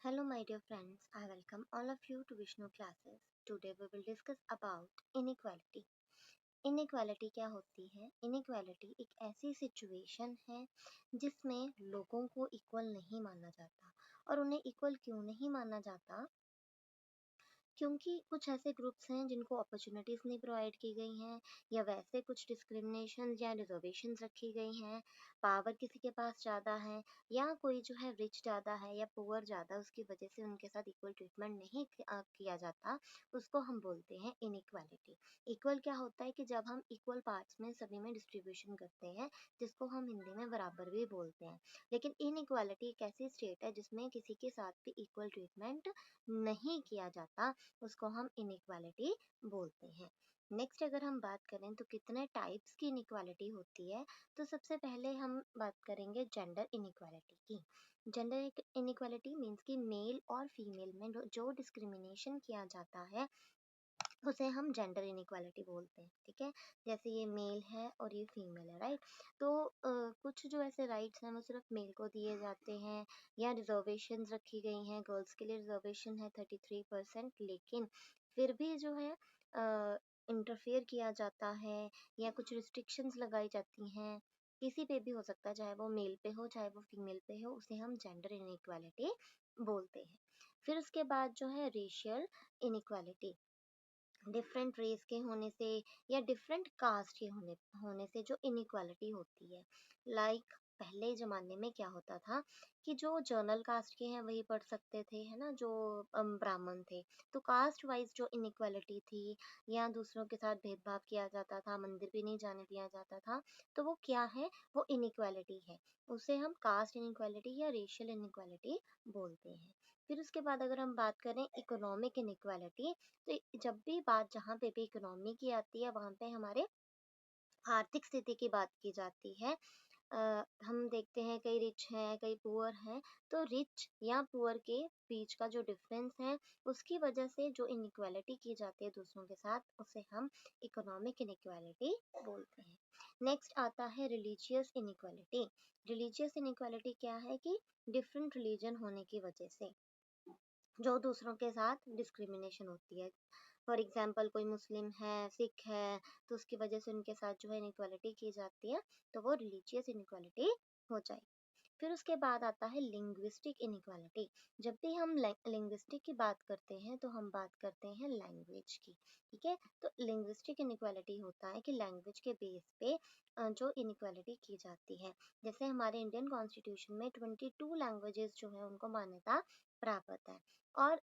Hello, my dear friends. I welcome all of you to Vishnu classes. Today we will discuss about inequality. Inequality क्या होती है? Inequality एक ऐसी situation है जिसमें लोगों को इक्वल नहीं माना जाता। और उन्हें इक्वल क्यों नहीं माना जाता? क्योंकि कुछ ऐसे ग्रुप्स हैं जिनको अपॉर्चुनिटीज़ नहीं प्रोवाइड की गई हैं, या वैसे कुछ डिस्क्रिमिनेशन या रिजर्वेशंस रखी गई हैं, पावर किसी के पास ज़्यादा है, या कोई जो है रिच ज़्यादा है या पुअर ज़्यादा, उसकी वजह से उनके साथ इक्वल ट्रीटमेंट नहीं किया जाता। उसको हम बोलते हैं इनइक्वालिटी। इक्वल क्या होता है कि जब हम इक्वल पार्ट्स में सभी में डिस्ट्रीब्यूशन करते हैं, जिसको हम हिंदी में बराबर भी बोलते हैं। लेकिन इनइक्वालिटी एक ऐसी स्टेट है जिसमें किसी के साथ भी इक्वल ट्रीटमेंट नहीं किया जाता, उसको हम इनइक्वालिटी बोलते हैं। नेक्स्ट अगर हम बात करें तो कितने टाइप्स की इनइक्वालिटी होती है, तो सबसे पहले हम बात करेंगे जेंडर इनइक्वालिटी की। जेंडर इनइक्वालिटी मीन्स कि मेल और फीमेल में जो डिस्क्रिमिनेशन किया जाता है, उसे हम जेंडर इनइक्वालिटी बोलते हैं। ठीक है, जैसे ये मेल है और ये फीमेल है, राइट? तो कुछ जो ऐसे राइट्स हैं वो सिर्फ मेल को दिए जाते हैं, या रिजर्वेशंस रखी गई हैं। गर्ल्स के लिए रिजर्वेशन है 33%, लेकिन फिर भी जो है इंटरफेयर किया जाता है, या कुछ रिस्ट्रिक्शंस लगाई जाती हैं। किसी पे भी हो सकता है, चाहे वो मेल पे हो चाहे वो फीमेल पे हो, उसे हम जेंडर इनइक्वालिटी बोलते हैं। फिर उसके बाद जो है रेशियल इनइक्वालिटी, डिफरेंट रेस के होने से या डिफरेंट कास्ट के होने से जो इनइक्वालिटी होती है। लाइक पहले ज़माने में क्या होता था कि जो जनरल कास्ट के हैं वही पढ़ सकते थे, है ना, जो ब्राह्मण थे। तो कास्ट वाइज जो इनइक्वालिटी थी, या दूसरों के साथ भेदभाव किया जाता था, मंदिर भी नहीं जाने दिया जाता था, तो वो क्या है? वो इनइक्वालिटी है। उसे हम कास्ट इनइक्वालिटी या रेशियल इनइक्वालिटी बोलते हैं। फिर उसके बाद अगर हम बात करें इकोनॉमिक इनइक्वालिटी, तो जब भी बात जहाँ पे भी इकोनॉमी की आती है, वहाँ पे हमारे आर्थिक स्थिति की बात की जाती है। हम देखते हैं कई रिच हैं कई पुअर हैं, तो रिच या पुअर के बीच का जो डिफरेंस है, उसकी वजह से जो इनइक्वालिटी की जाती है दूसरों के साथ, उसे हम इकोनॉमिक इनइक्वालिटी बोलते हैं। नेक्स्ट आता है रिलीजियस इनइक्वालिटी। रिलीजियस इनइक्वालिटी क्या है कि डिफरेंट रिलीजन होने की वजह से जो दूसरों के साथ डिस्क्रिमिनेशन होती है। फॉर एग्जाम्पल कोई मुस्लिम है, सिख है, तो उसकी वजह से उनके साथ जो है इनइक्वालिटी की जाती है, तो वो रिलीजियस इनइक्वालिटी हो जाएगी। फिर उसके बाद आता है लिंग्विस्टिक इनइक्वालिटी। जब भी हम लिंग्विस्टिक की बात करते हैं तो हम बात करते हैं लैंग्वेज की। ठीक है, तो लिंग्विस्टिक इनइक्वालिटी होता है कि लैंग्वेज के बेस पे जो इनइक्वालिटी की जाती है। जैसे हमारे इंडियन कॉन्स्टिट्यूशन में 22 लैंग्वेजेस जो है उनको मान्यता प्राप्त है। और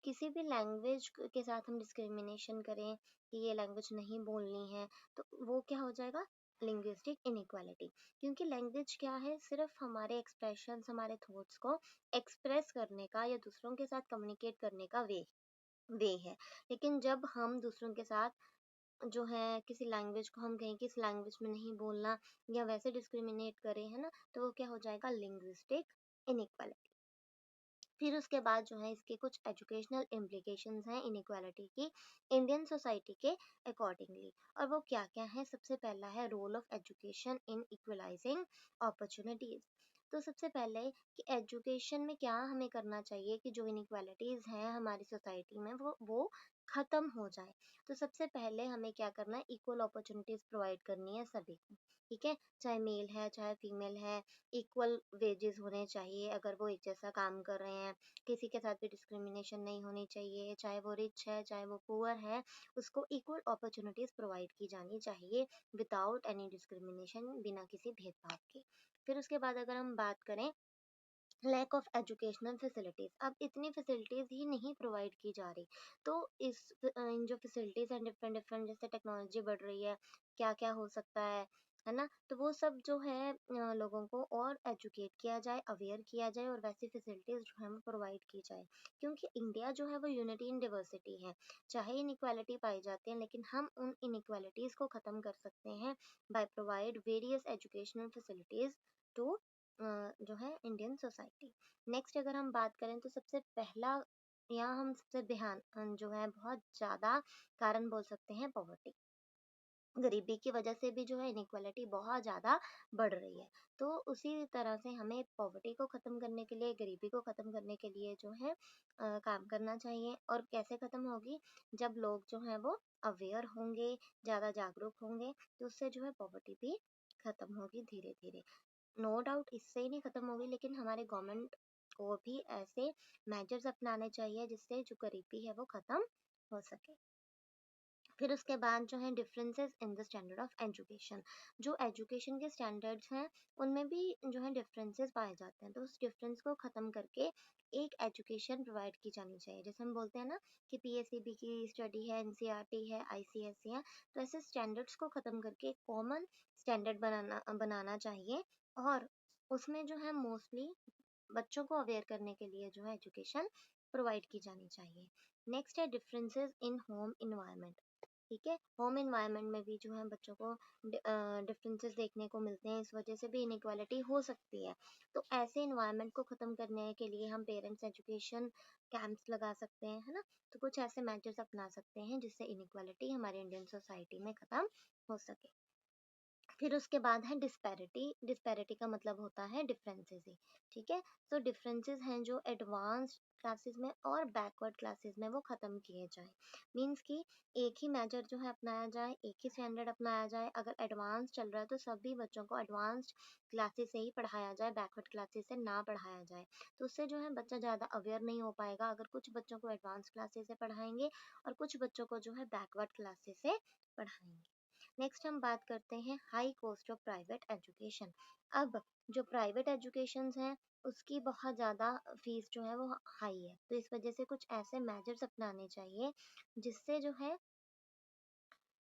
किसी भी लैंग्वेज के साथ हम डिस्क्रिमिनेशन करें कि ये लैंग्वेज नहीं बोलनी है, तो वो क्या हो जाएगा? Linguistic inequality. क्योंकि लैंग्वेज क्या है? सिर्फ हमारे एक्सप्रेशंस, हमारे थॉट्स को एक्सप्रेस करने का या दूसरों के साथ कम्युनिकेट करने का वे है। लेकिन जब हम दूसरों के साथ जो है किसी लैंग्वेज को हम कहें कि इस लैंग्वेज में नहीं बोलना, या वैसे डिस्क्रिमिनेट करें, है ना, तो वो क्या हो जाएगा? Linguistic inequality. फिर उसके बाद जो है इसके कुछ एजुकेशनल इम्प्लीकेशंस हैं इनइक्वालिटी की इंडियन सोसाइटी के अकॉर्डिंगली। और वो क्या क्या है? सबसे पहला है role of education in equalising opportunities. तो सबसे पहले कि एजुकेशन में क्या हमें करना चाहिए कि जो इनइक्वालिटीज हैं हमारी सोसाइटी में वो खत्म हो जाए। तो सबसे पहले हमें क्या करना है? इक्वल अपॉर्चुनिटीज प्रोवाइड करनी है सभी को। ठीक है, चाहे मेल है चाहे फीमेल है, इक्वल वेजेस होने चाहिए अगर वो एक जैसा काम कर रहे हैं। किसी के साथ भी डिस्क्रिमिनेशन नहीं होनी चाहिए, चाहे वो रिच है चाहे वो पुअर है, उसको इक्वल अपॉर्चुनिटीज प्रोवाइड की जानी चाहिए विदाउट एनी डिस्क्रिमिनेशन, बिना किसी भेदभाव के। फिर उसके बाद अगर हम बात करें लैक ऑफ एजुकेशनल फैसिलिटीज, अब इतनी फैसिलिटीज ही नहीं प्रोवाइड की जा रही, तो इन जो फैसिलिटीज हैं डिफरेंट डिफरेंट, जैसे टेक्नोलॉजी बढ़ रही है, क्या क्या हो सकता है ना, तो वो सब जो है लोगों को और एजुकेट किया जाए, अवेयर किया जाए, और वैसी फैसिलिटीज जो है वो प्रोवाइड की जाए। क्योंकि इंडिया जो है वो यूनिटी इन डिवर्सिटी है। चाहे इनइक्वालिटी पाई जाती है, लेकिन हम उन इनइक्वालिटीज को खत्म कर सकते हैं by provide various educational facilities to जो है इंडियन सोसाइटी। नेक्स्ट अगर हम बात करें तो सबसे पहला, यहाँ हम सबसे ध्यान जो है बहुत ज़्यादा कारण बोल सकते हैं पॉवर्टी। गरीबी की वजह से भी जो है इनइक्वालिटी बहुत ज़्यादा बढ़ रही है। तो उसी तरह से हमें पॉवर्टी को ख़त्म करने के लिए, गरीबी को ख़त्म करने के लिए जो है काम करना चाहिए। और कैसे ख़त्म होगी? जब लोग जो हैं वो अवेयर होंगे, ज़्यादा जागरूक होंगे, तो उससे जो है पॉवर्टी भी ख़त्म होगी धीरे-धीरे। नो डाउट इससे ही नहीं ख़त्म होगी, लेकिन हमारे गवर्नमेंट को भी ऐसे मेजर्स अपनाने चाहिए जिससे जो गरीबी है वो ख़त्म हो सके। फिर उसके बाद जो है differences in the standard of education. जो एजुकेशन के स्टैंडर्ड्स हैं उनमें भी जो है डिफरेंसेस पाए जाते हैं, तो उस डिफरेंस को ख़त्म करके एक एजुकेशन प्रोवाइड की जानी चाहिए। जैसे हम बोलते हैं ना कि पीएसईबी की स्टडी है, एनसीईआरटी है, आईसीएसई है, तो ऐसे स्टैंडर्ड्स को ख़त्म करके एक कॉमन स्टैंडर्ड बनाना बनाना चाहिए। और उसमें जो है मोस्टली बच्चों को अवेयर करने के लिए जो है एजुकेशन प्रोवाइड की जानी चाहिए। नेक्स्ट है डिफरेंसेस इन होम इन्वायरमेंट। ठीक है, होम इन्वायरमेंट में भी जो है बच्चों को डिफरेंसेस देखने को मिलते हैं, इस वजह से भी इनइक्वालिटी हो सकती है। तो ऐसे इन्वायरमेंट को ख़त्म करने के लिए हम पेरेंट्स एजुकेशन कैंप्स लगा सकते हैं, है ना? तो कुछ ऐसे मेजर्स अपना सकते हैं जिससे इनइक्वालिटी हमारे इंडियन सोसाइटी में ख़त्म हो सके। फिर उसके बाद है डिस्पैरिटी। डिस्पैरिटी का मतलब होता है डिफरेंसेस ही। ठीक है, तो डिफरेंसेस हैं जो एडवांस्ड क्लासेस में और बैकवर्ड क्लासेस में वो ख़त्म किए जाए। मीन्स कि एक ही मेजर जो है अपनाया जाए, एक ही स्टैंडर्ड अपनाया जाए। अगर एडवांस चल रहा है तो सभी बच्चों को एडवांस्ड क्लासेस से ही पढ़ाया जाए, बैकवर्ड क्लासेस से ना पढ़ाया जाए। तो उससे जो है बच्चा ज़्यादा अवेयर नहीं हो पाएगा अगर कुछ बच्चों को एडवांस क्लासेस से पढ़ाएंगे और कुछ बच्चों को जो है बैकवर्ड क्लासेस से पढ़ाएंगे। नेक्स्ट हम बात करते हैं high cost of private education. अब जो प्राइवेट एजुकेशंस हैं उसकी बहुत ज़्यादा फीस जो है वो हाई है, तो इस वजह से कुछ ऐसे मेजर्स अपनाने चाहिए जिससे जो है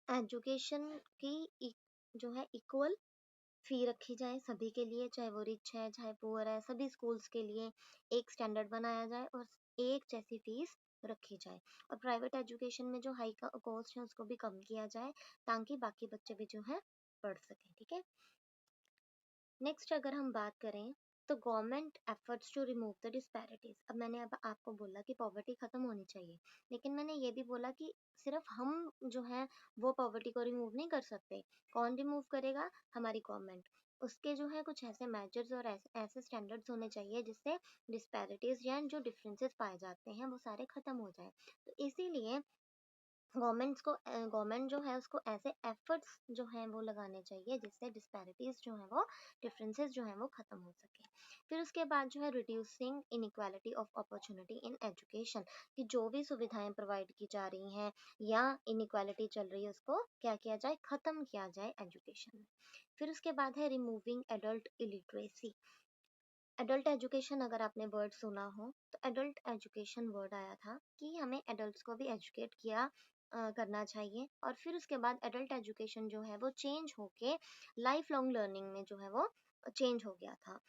एजुकेशन की जो है इक्वल फी रखी जाए सभी के लिए, चाहे वो रिच है चाहे पुअर है, सभी स्कूल्स के लिए एक स्टैंडर्ड बनाया जाए और एक जैसी फीस रखी जाए। और प्राइवेट एजुकेशन में जो हाई कॉस्ट है उसको भी कम किया जाए ताकि बाकी बच्चे भी जो है पढ़ सकें। ठीक है, नेक्स्ट अगर हम बात करें तो government efforts to remove the disparities. अब मैंने अब आपको बोला कि पॉवर्टी खत्म होनी चाहिए, लेकिन मैंने ये भी बोला कि सिर्फ हम जो है वो पॉवर्टी को रिमूव नहीं कर सकते। कौन रिमूव करेगा? हमारी गवर्नमेंट। उसके जो है कुछ ऐसे मेजर्स और ऐसे स्टैंडर्ड्स होने चाहिए जिससे डिस्पैरिटीज या जो डिफरेंसेस पाए जाते हैं वो सारे खत्म हो जाए। तो इसीलिए गवर्नमेंट जो है उसको ऐसे एफर्ट्स जो हैं वो लगाने चाहिए जिससे डिस्पैरिटीज जो है वो डिफरेंसेस जो है वो खत्म हो सके। फिर उसके बाद जो है reducing inequality of opportunity in education, कि जो भी सुविधाएं प्रोवाइड की जा रही हैं या इनइक्वालिटी चल रही है उसको क्या किया जाए? खत्म किया जाए एजुकेशन में। फिर उसके बाद है removing adult illiteracy. Adult education अगर आपने वर्ड सुना हो तो एडल्ट एजुकेशन वर्ड आया था कि हमें एडल्ट्स को भी एजुकेट किया करना चाहिए। और फिर उसके बाद एडल्ट एजुकेशन जो है वो चेंज होके लाइफ लॉन्ग लर्निंग में जो है वो चेंज हो गया था।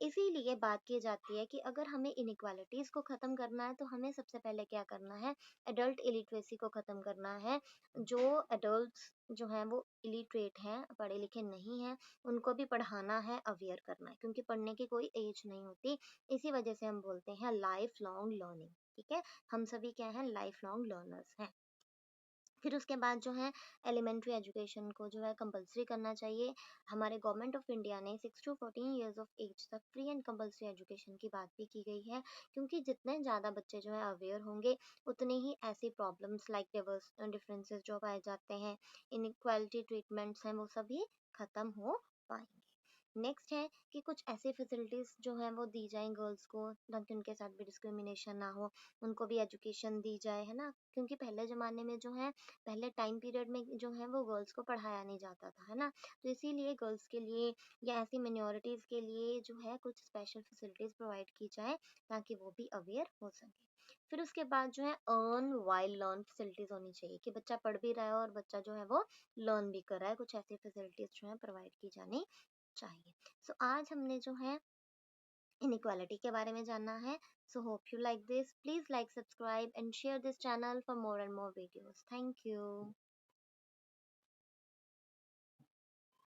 इसीलिए बात की जाती है कि अगर हमें इनइक्वालिटीज़ को ख़त्म करना है तो हमें सबसे पहले क्या करना है? एडल्ट इलिटरेसी को ख़त्म करना है। जो एडल्ट्स जो हैं वो इलिटरेट हैं, पढ़े लिखे नहीं हैं, उनको भी पढ़ाना है, अवेयर करना है, क्योंकि पढ़ने की कोई एज नहीं होती। इसी वजह से हम बोलते हैं लाइफ लॉन्ग लर्निंग। ठीक है, हम सभी क्या हैं? लाइफ लॉन्ग लर्नर्स हैं। फिर उसके बाद जो है एलिमेंट्री एजुकेशन को जो है कंपलसरी करना चाहिए। हमारे गवर्नमेंट ऑफ इंडिया ने 6 टू 14 ईयर्स ऑफ एज तक फ्री एंड कंपलसरी एजुकेशन की बात भी की गई है, क्योंकि जितने ज़्यादा बच्चे जो है अवेयर होंगे उतने ही ऐसी प्रॉब्लम्स लाइक डिफरेंसेस जो पाए जाते हैं, इनइक्वालिटी ट्रीटमेंट्स हैं, वो सभी खत्म हो पाएंगे। नेक्स्ट है कि कुछ ऐसी फैसिलिटीज़ जो हैं वो दी जाएँ गर्ल्स को ताकि उनके साथ भी डिस्क्रिमिनेशन ना हो, उनको भी एजुकेशन दी जाए, है ना? क्योंकि पहले ज़माने में जो है पहले टाइम पीरियड में जो है वो गर्ल्स को पढ़ाया नहीं जाता था, है ना? तो इसीलिए गर्ल्स के लिए या ऐसी मिनॉरिटीज़ के लिए जो है कुछ स्पेशल फैसिलिटीज़ प्रोवाइड की जाए ताकि वो भी अवेयर हो सकें। फिर उसके बाद जो है अर्न व्हाइल लर्न फैसिलिटीज़ होनी चाहिए कि बच्चा पढ़ भी रहा है और बच्चा जो है वो लर्न भी कर रहा है। कुछ ऐसी फैसिलिटीज़ जो है प्रोवाइड की जानी चाहिए। सो आज हमने जो है इनइक्वालिटी के बारे में जानना है। So hope you like this. Please like, subscribe and share this channel for more and more videos. Thank you.